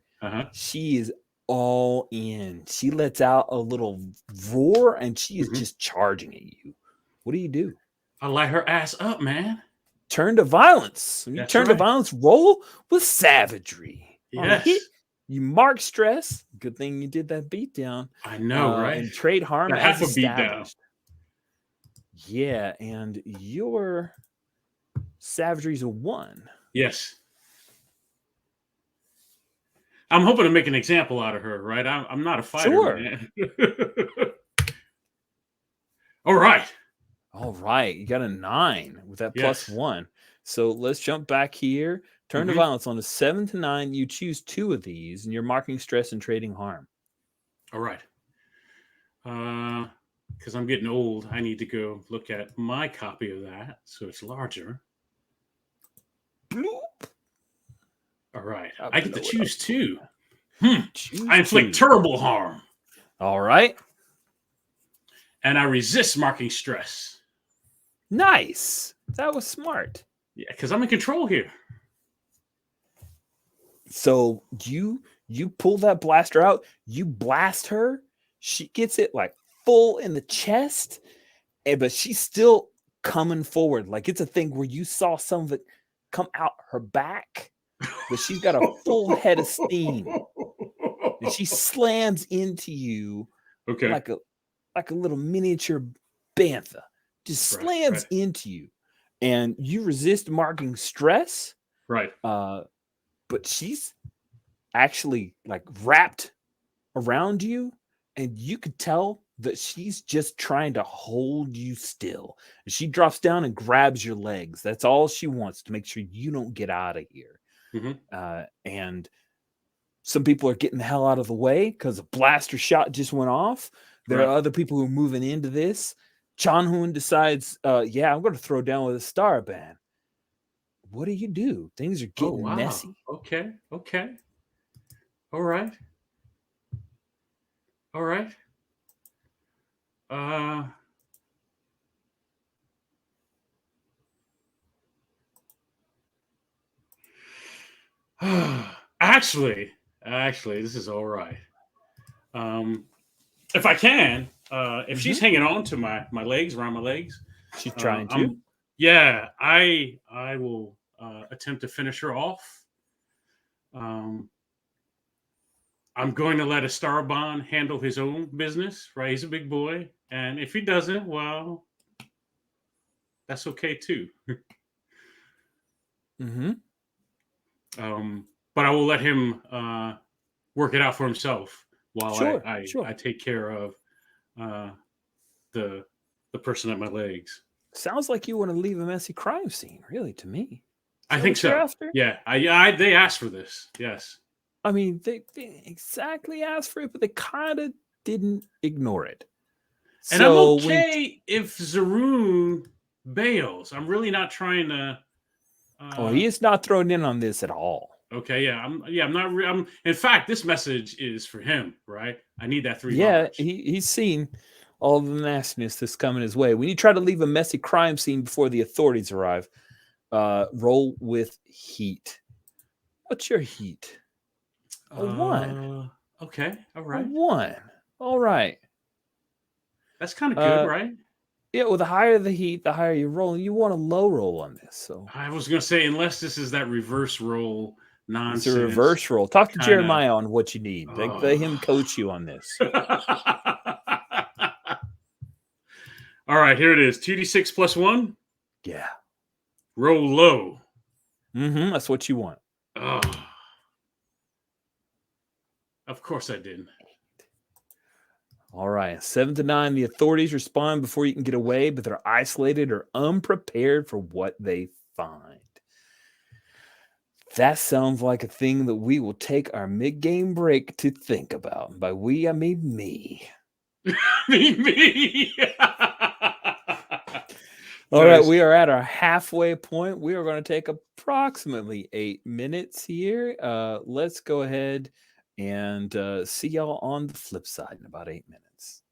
[SPEAKER 1] she is all in. She lets out a little roar and she is just charging at you. What do you do?
[SPEAKER 2] I light her ass up, man.
[SPEAKER 1] Turn to violence. When you turn to violence, roll with savagery.
[SPEAKER 2] Yes.
[SPEAKER 1] You mark stress. Good thing you did that beatdown.
[SPEAKER 2] I know, right?
[SPEAKER 1] And trade harm
[SPEAKER 2] as
[SPEAKER 1] a
[SPEAKER 2] established.
[SPEAKER 1] Yeah, and your savagery's a 1.
[SPEAKER 2] Yes. I'm hoping to make an example out of her, right? I'm not a fighter, man. All right. You got a 9 with that +1. So let's jump back here. Turn to violence on a 7 to 9. You choose 2 of these, and you're marking stress and trading harm. All right. Because I'm getting old, I need to go look at my copy of that, so it's larger.
[SPEAKER 1] Bloop.
[SPEAKER 2] All right. I get to choose 2. I inflict terrible harm.
[SPEAKER 1] All right.
[SPEAKER 2] And I resist marking stress.
[SPEAKER 1] Nice. That was smart.
[SPEAKER 2] Yeah, because I'm in control here.
[SPEAKER 1] So you pull that blaster out, you blast her, she gets it like full in the chest, but she's still coming forward. Like it's a thing where you saw some of it come out her back, but she's got a full head of steam. And she slams into you like a little miniature bantha. Just slams into you. And you resist marking stress.
[SPEAKER 2] Right.
[SPEAKER 1] But she's actually like wrapped around you, and you could tell that she's just trying to hold you still. And she drops down and grabs your legs. That's all she wants, to make sure you don't get out of here. And some people are getting the hell out of the way because a blaster shot just went off. There are other people who are moving into this. Chanhun decides, I'm going to throw down with a star band. What do? Things are getting messy.
[SPEAKER 2] Okay. All right. Actually, this is all right. If I can, if she's hanging on to my legs, around my legs,
[SPEAKER 1] she's trying to.
[SPEAKER 2] I will attempt to finish her off. I'm going to let Astaraban handle his own business, right? He's a big boy. And if he doesn't, well, that's okay too. But I will let him work it out for himself while I take care of the person at my legs.
[SPEAKER 1] Sounds like you want to leave a messy crime scene, really, to me.
[SPEAKER 2] I think so. After? Yeah, they asked for this. Yes.
[SPEAKER 1] I mean, they exactly asked for it, but they kind of didn't ignore it.
[SPEAKER 2] And I'm okay if Zaroon bails. I'm really not trying to.
[SPEAKER 1] He is not thrown in on this at all.
[SPEAKER 2] Okay, I'm not. In fact, this message is for him, right? I need that 3.
[SPEAKER 1] Yeah, he's seen all the nastiness that's coming his way. When you try to leave a messy crime scene before the authorities arrive, roll with heat. What's your heat? A 1.
[SPEAKER 2] Okay, all right.
[SPEAKER 1] A 1. All right.
[SPEAKER 2] That's kind of good, right?
[SPEAKER 1] Yeah, well, the higher the heat, the higher you roll. You want a low roll on this. So
[SPEAKER 2] I was gonna say, unless this is that reverse roll
[SPEAKER 1] it's
[SPEAKER 2] nonsense.
[SPEAKER 1] a reverse roll. Talk to
[SPEAKER 2] kinda-
[SPEAKER 1] Jeremiah on what you need. Let him coach you on this.
[SPEAKER 2] All right, here it is. 2d6 plus 1.
[SPEAKER 1] Yeah.
[SPEAKER 2] Roll low.
[SPEAKER 1] That's what you want.
[SPEAKER 2] Oh. Of course I did.
[SPEAKER 1] All right. 7 to 9. The authorities respond before you can get away, but they're isolated or unprepared for what they find. That sounds like a thing that we will take our mid-game break to think about. And by we, I mean me.
[SPEAKER 2] Me.
[SPEAKER 1] All right, we are at our halfway point. We are going to take approximately 8 minutes here. Let's go ahead and see y'all on the flip side in about 8 minutes.